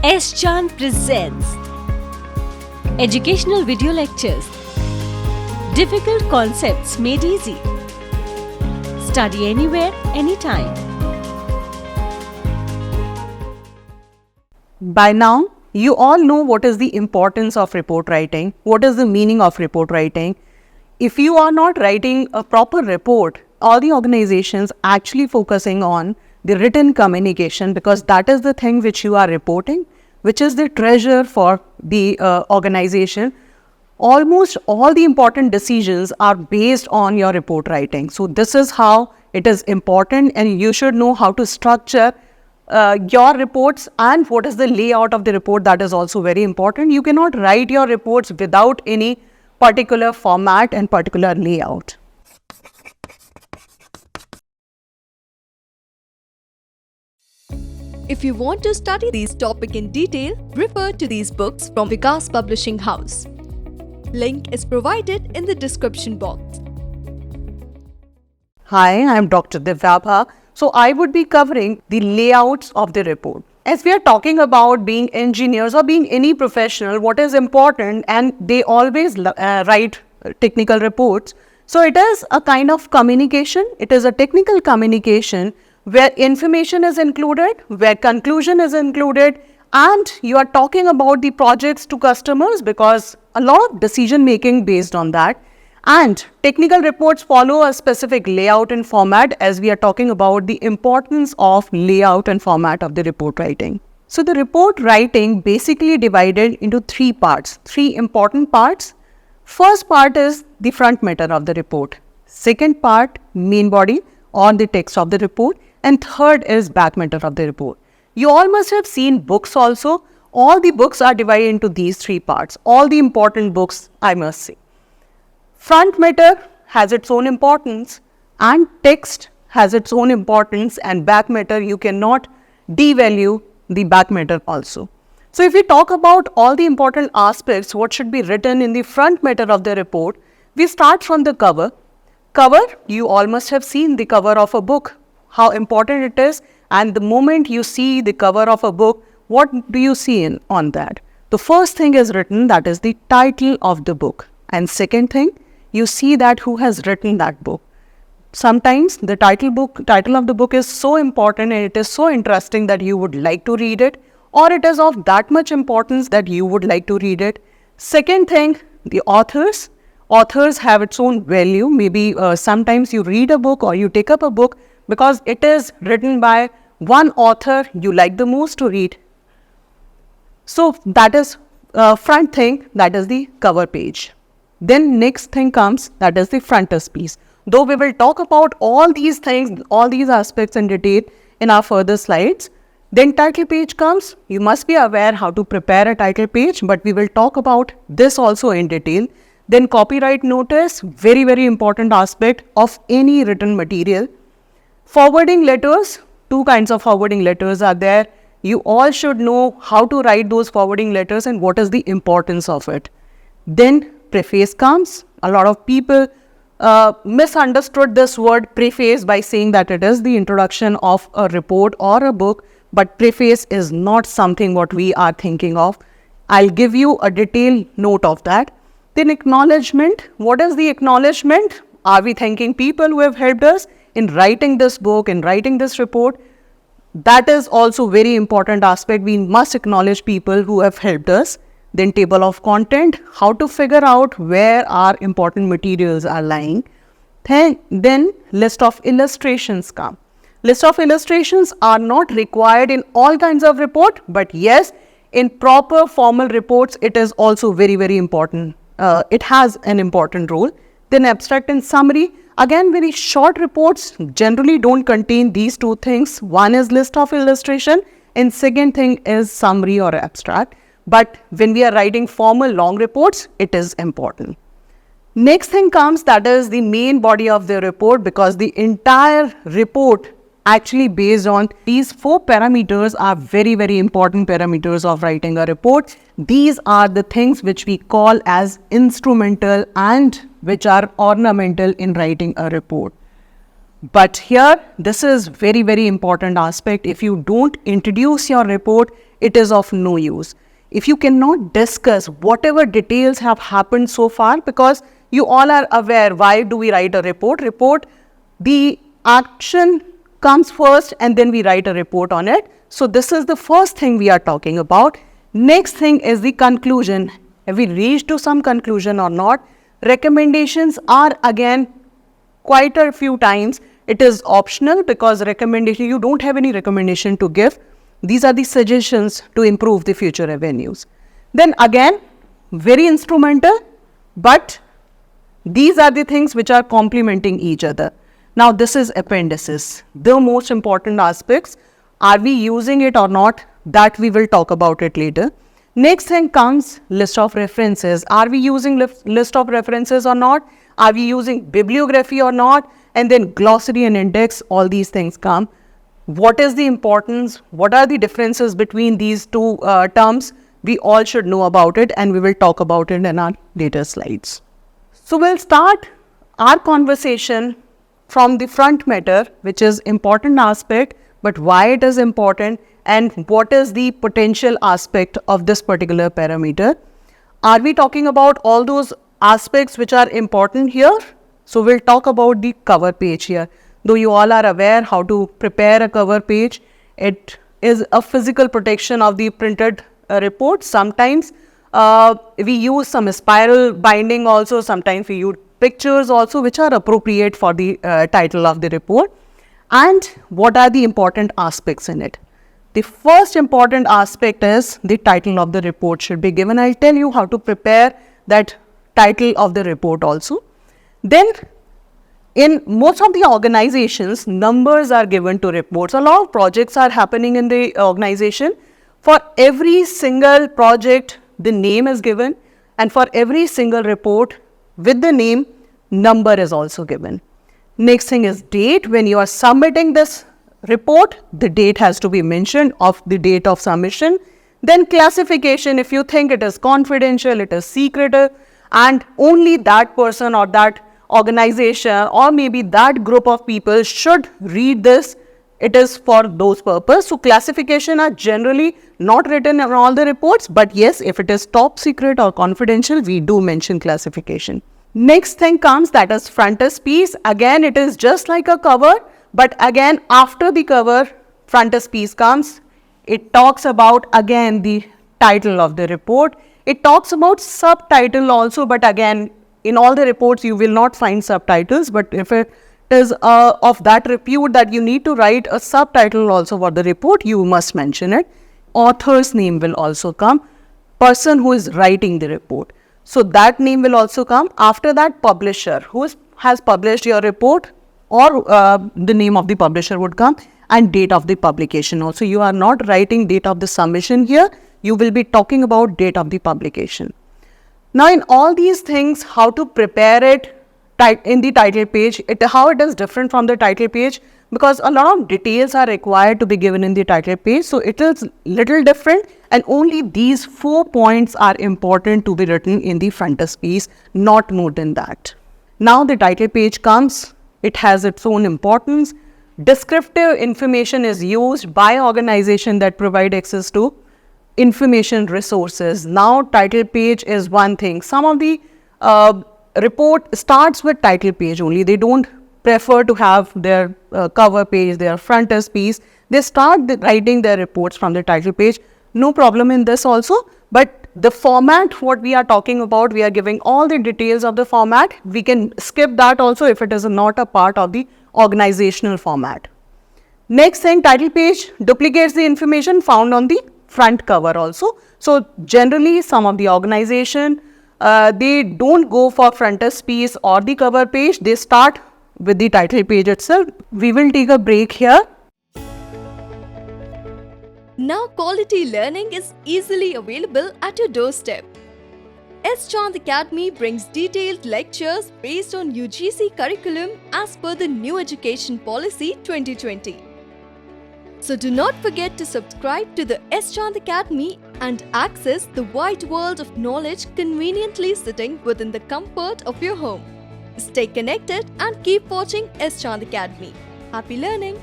S-Chan presents Educational Video Lectures. Difficult concepts made easy. Study anywhere, anytime. By now, you all know what is the importance of report writing, what is the meaning of report writing. If you are not writing a proper report, all the organizations actually focusing on the written communication, because that is the thing which you are reporting, which is the treasure for the organization. Almost all the important decisions are based on your report writing. So this is how it is important, and you should know how to structure your reports and what is the layout of the report. That is also very important. You cannot write your reports without any particular format and particular layout. If you want to study these topics in detail, refer to these books from Vikas Publishing House. Link is provided in the description box. Hi, I am Dr. Divyabha. So I would be covering the layouts of the report. As we are talking about being engineers or being any professional, what is important, and they always write technical reports. So it is a kind of communication. It is a technical communication where information is included, where conclusion is included, and you are talking about the projects to customers, because a lot of decision making based on that. And technical reports follow a specific layout and format, as we are talking about the importance of layout and format of the report writing. So the report writing basically divided into three parts, three important parts. First part is the front matter of the report. Second part, main body or the text of the report. And third is back matter of the report. You all must have seen books also. All the books are divided into these three parts. All the important books, I must say. Front matter has its own importance, and text has its own importance, and back matter, you cannot devalue the back matter also. So if we talk about all the important aspects, what should be written in the front matter of the report, we start from the cover. Cover, you all must have seen the cover of a book, how important it is, and the moment you see the cover of a book, what do you see on that? The first thing is written, that is the title of the book. And second thing, you see that who has written that book. Sometimes the title of the book is so important and it is so interesting that you would like to read it, or it is of that much importance that you would like to read it. Second thing, the authors. Authors have its own value. Maybe sometimes you read a book or you take up a book because it is written by one author you like the most to read. So that is front thing, that is the cover page. Then next thing comes, that is the frontispiece. Though we will talk about all these things, all these aspects in detail in our further slides. Then title page comes. You must be aware how to prepare a title page, but we will talk about this also in detail. Then copyright notice, very, very important aspect of any written material. Forwarding letters, two kinds of forwarding letters are there. You all should know how to write those forwarding letters and what is the importance of it. Then preface comes. A lot of people misunderstood this word preface by saying that it is the introduction of a report or a book, but preface is not something what we are thinking of. I'll give you a detailed note of that. Then acknowledgement. What is the acknowledgement? Are we thanking people who have helped us in writing this book, in writing this report? That is also very important aspect. We must acknowledge people who have helped us. Then table of content, how to figure out where our important materials are lying. Then list of illustrations come. List of illustrations are not required in all kinds of report, but yes, in proper formal reports, it is also very, very important. It has an important role. Then abstract and summary. Again, very short reports generally don't contain these two things. One is list of illustration and second thing is summary or abstract. But when we are writing formal long reports, it is important. Next thing comes, that is the main body of the report, because the entire report actually based on these four parameters are very, very important parameters of writing a report. These are the things which we call as instrumental and which are ornamental in writing a report. But here, this is very, very important aspect. If you don't introduce your report, it is of no use. If you cannot discuss whatever details have happened so far, because you all are aware, why do we write a report? The action comes first and then we write a report on it. So this is the first thing we are talking about. Next thing is the conclusion. Have we reached to some conclusion or not? Recommendations are again quite a few times. It is optional because recommendation, you don't have any recommendation to give. These are the suggestions to improve the future revenues. Then again, very instrumental, but these are the things which are complementing each other. Now this is appendices, the most important aspects. Are we using it or not? That we will talk about it later. Next thing comes list of references. Are we using list of references or not? Are we using bibliography or not? And then glossary and index, all these things come. What is the importance? What are the differences between these two terms? We all should know about it, and we will talk about it in our later slides. So we'll start our conversation from the front matter, which is important aspect, but why it is important and what is the potential aspect of this particular parameter. Are we talking about all those aspects which are important here? So we'll talk about the cover page here. Though you all are aware how to prepare a cover page, it is a physical protection of the printed report. Sometimes we use some spiral binding also, sometimes we use pictures also, which are appropriate for the title of the report. And what are the important aspects in it? The first important aspect is the title of the report should be given. I'll tell you how to prepare that title of the report also. Then in most of the organizations, numbers are given to reports. A lot of projects are happening in the organization. For every single project, the name is given, and for every single report with the name, number is also given. Next thing is date. When you are submitting this report, the date has to be mentioned of the date of submission. Then classification, if you think it is confidential, it is secretive, and only that person or that organization or maybe that group of people should read this, it is for those purposes. So classification are generally not written in all the reports, but yes, if it is top secret or confidential, we do mention classification. Next thing comes, that is frontispiece. Again, it is just like a cover, but again, after the cover, frontispiece comes. It talks about again the title of the report. It talks about subtitle also, but again, in all the reports, you will not find subtitles, but if it is of that repute that you need to write a subtitle also for the report, you must mention it. Author's name will also come, person who is writing the report. So that name will also come. After that, publisher, who has published your report, or the name of the publisher would come, and date of the publication also. You are not writing date of the submission here, you will be talking about date of the publication. Now in all these things, how to prepare it in the title page, how it is different from the title page, because a lot of details are required to be given in the title page. So it is little different, and only these 4 points are important to be written in the frontispiece, not more than that. Now the title page comes, it has its own importance. Descriptive information is used by organizations that provide access to information resources. Now title page is one thing. Some of the report starts with title page only. They don't prefer to have their cover page, their frontispiece. They start writing their reports from the title page. No problem in this also, but the format, what we are talking about, we are giving all the details of the format. We can skip that also if it is not a part of the organizational format. Next thing, title page duplicates the information found on the front cover also. So generally some of the organization, they don't go for frontispiece or the cover page, they start with the title page itself. We will take a break here. Now quality learning is easily available at your doorstep. S. Chand Academy brings detailed lectures based on UGC curriculum as per the New Education Policy 2020. So do not forget to subscribe to the S. Chand Academy and access the wide world of knowledge conveniently sitting within the comfort of your home. Stay connected and keep watching S. Chand Academy. Happy learning!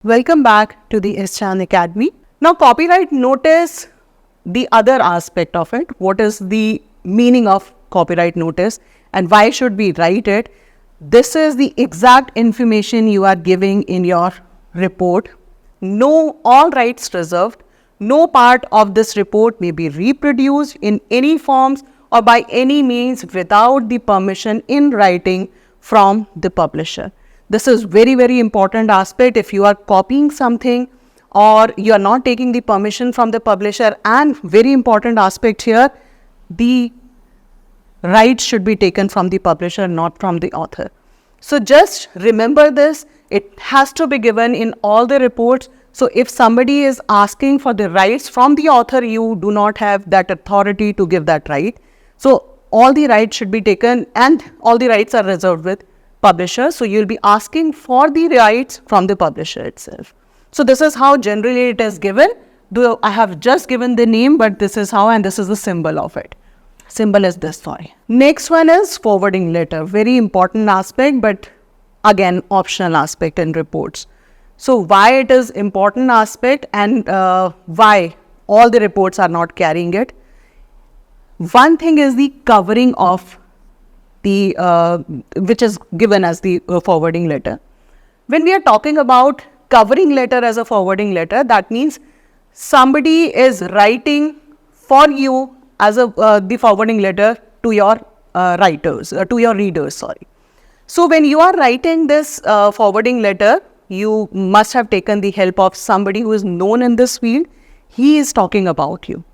Welcome back to the S. Chand Academy. Now, copyright notice, the other aspect of it. What is the meaning of copyright notice and why should we write it? This is the exact information you are giving in your report. No, all rights reserved. No part of this report may be reproduced in any forms or by any means without the permission in writing from the publisher. This is very, very important aspect. If you are copying something or you are not taking the permission from the publisher, and very important aspect here, the rights should be taken from the publisher, not from the author. So just remember this. It has to be given in all the reports. So if somebody is asking for the rights from the author, you do not have that authority to give that right. So all the rights should be taken and all the rights are reserved with publisher. So you'll be asking for the rights from the publisher itself. So this is how generally it is given. Though I have just given the name, but this is how, and this is the symbol of it. Symbol is this, sorry. Next one is forwarding letter. Very important aspect, but again, optional aspect in reports. So why it is important aspect and why all the reports are not carrying it. One thing is the covering of the which is given as the forwarding letter. When we are talking about covering letter as a forwarding letter, that means somebody is writing for you as a the forwarding letter to your to your readers, sorry. So when you are writing this forwarding letter, you must have taken the help of somebody who is known in this field. He is talking about you.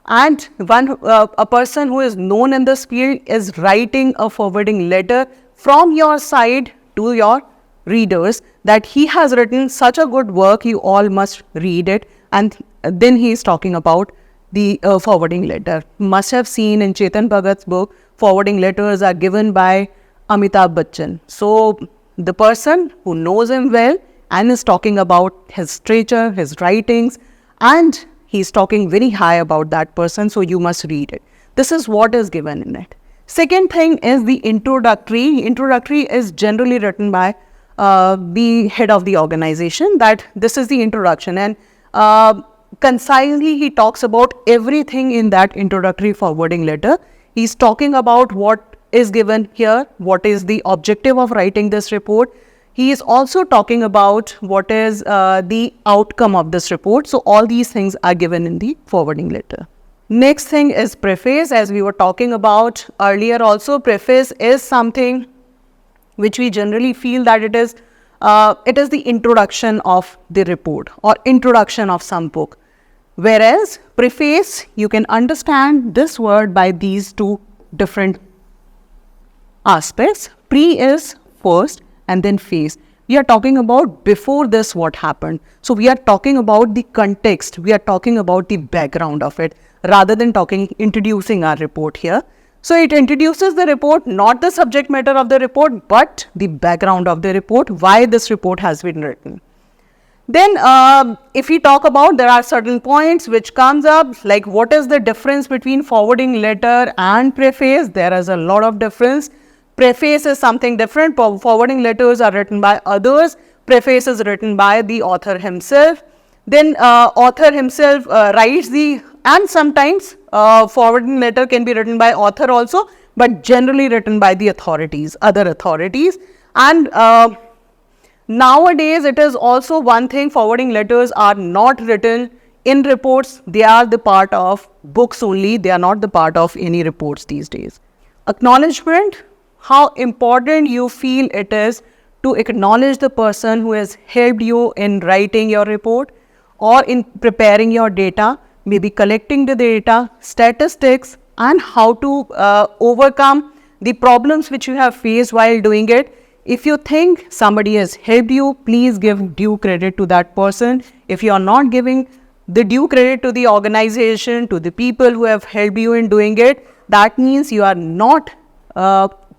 And a person who is known in this field is writing a forwarding letter from your side to your readers that he has written such a good work, you all must read it. And then he is talking about the forwarding letter. Must have seen in Chetan Bhagat's book, forwarding letters are given by Amitabh Bachchan. So the person who knows him well and is talking about his stature, his writings, and he's talking very high about that person, so you must read it. This is what is given in it. Second thing is the introductory. Introductory is generally written by the head of the organization, that this is the introduction, and concisely he talks about everything in that introductory forwarding letter. He's talking about what is given here, what is the objective of writing this report. He is also talking about what is the outcome of this report. So all these things are given in the forwarding letter. Next thing is preface. As we were talking about earlier also, preface is something which we generally feel that it is the introduction of the report or introduction of some book. Whereas preface, you can understand this word by these two different aspects. Pre is first and then face. We are talking about before this what happened. So we are talking about the context. We are talking about the background of it rather than introducing our report here. So it introduces the report, not the subject matter of the report, but the background of the report, why this report has been written. Then if we talk about, there are certain points which comes up, like what is the difference between forwarding letter and preface? There is a lot of difference. Preface is something different. Forwarding letters are written by others. Preface is written by the author himself. Then author himself writes and sometimes forwarding letter can be written by author also, but generally written by the authorities, other authorities. And nowadays it is also one thing, forwarding letters are not written in reports. They are the part of books only. They are not the part of any reports these days. Acknowledgement. How important you feel it is to acknowledge the person who has helped you in writing your report or in preparing your data, maybe collecting the data, statistics, and how to overcome the problems which you have faced while doing it. If you think somebody has helped you, please give due credit to that person. If you are not giving the due credit to the organization, to the people who have helped you in doing it, that means you are not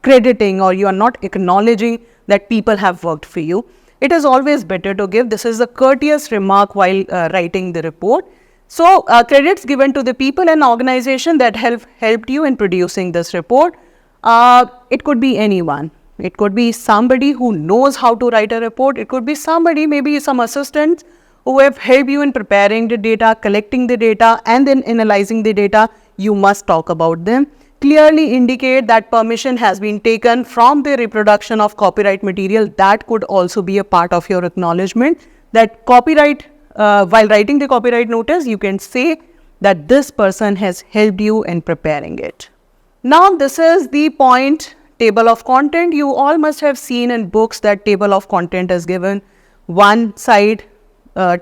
crediting or you are not acknowledging that people have worked for you. It is always better to give. This is a courteous remark while writing the report. So credits given to the people and organization that helped you in producing this report. It could be anyone. It could be somebody who knows how to write a report. It could be somebody, maybe some assistants who have helped you in preparing the data, collecting the data, and then analyzing the data. You must talk about them. Clearly indicate that permission has been taken from the reproduction of copyright material. That could also be a part of your acknowledgement. That copyright, while writing the copyright notice, you can say that this person has helped you in preparing it. Now this is the point, table of content. You all must have seen in books that table of content is given. One side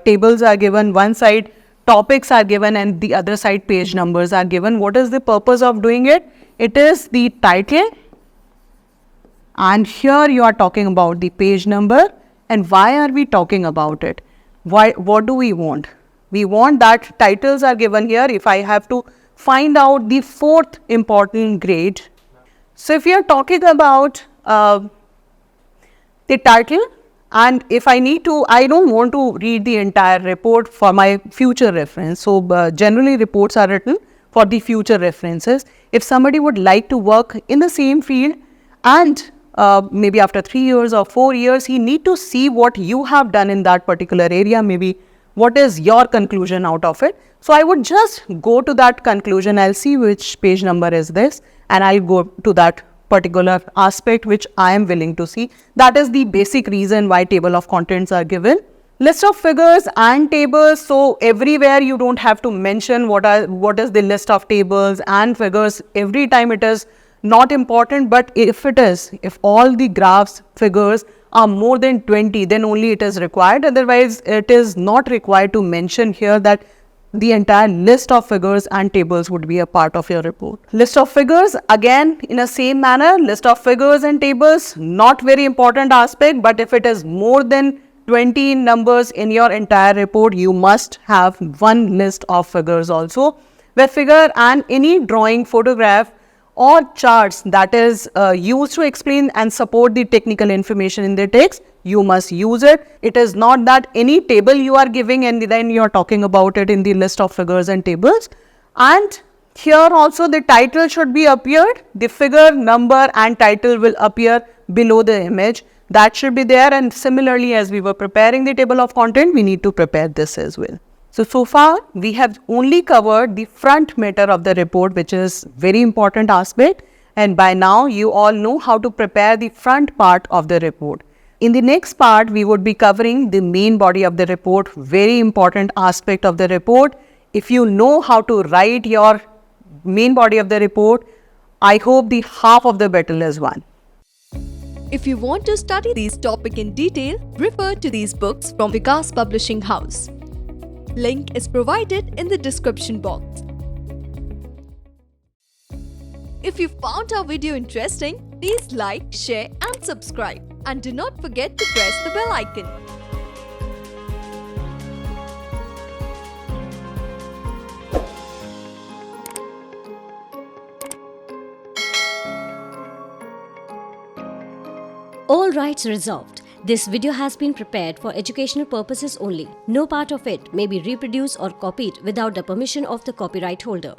tables are given, one side topics are given, and the other side page numbers are given. What is the purpose of doing it? It is the title, and here you are talking about the page number. And why are we talking about it? What do we want? We want that titles are given here. If I have to find out the fourth important grade. So if you are talking about the title, and if I need to, I don't want to read the entire report for my future reference. So generally reports are written for the future references. If somebody would like to work in the same field and maybe after 3 years or 4 years, he need to see what you have done in that particular area, maybe what is your conclusion out of it. So I would just go to that conclusion. I'll see which page number is this, and I'll go to that particular aspect which I am willing to see. That is the basic reason why table of contents are given. List of figures and tables. So everywhere you don't have to mention what is the list of tables and figures. Every time it is not important, but if all the graphs, figures are more than 20, then only it is required. Otherwise, it is not required to mention here that the entire list of figures and tables would be a part of your report. List of figures, again in a same manner, list of figures and tables, not very important aspect, but if it is more than 20 numbers in your entire report, you must have one list of figures also, where figure and any drawing, photograph or charts that is used to explain and support the technical information in the text, you must use it. It is not that any table you are giving and then you are talking about it in the list of figures and tables. And here also the title should be appeared. The figure, number and title will appear below the image. That should be there, and similarly as we were preparing the table of content, we need to prepare this as well. So far we have only covered the front matter of the report, which is very important aspect, and by now you all know how to prepare the front part of the report. In the next part, we would be covering the main body of the report, very important aspect of the report. If you know how to write your main body of the report, I hope the half of the battle is won. If you want to study these topics in detail, refer to these books from Vikas Publishing House. Link is provided in the description box. If you found our video interesting, please like, share and subscribe. And do not forget to press the bell icon. All rights reserved. This video has been prepared for educational purposes only. No part of it may be reproduced or copied without the permission of the copyright holder.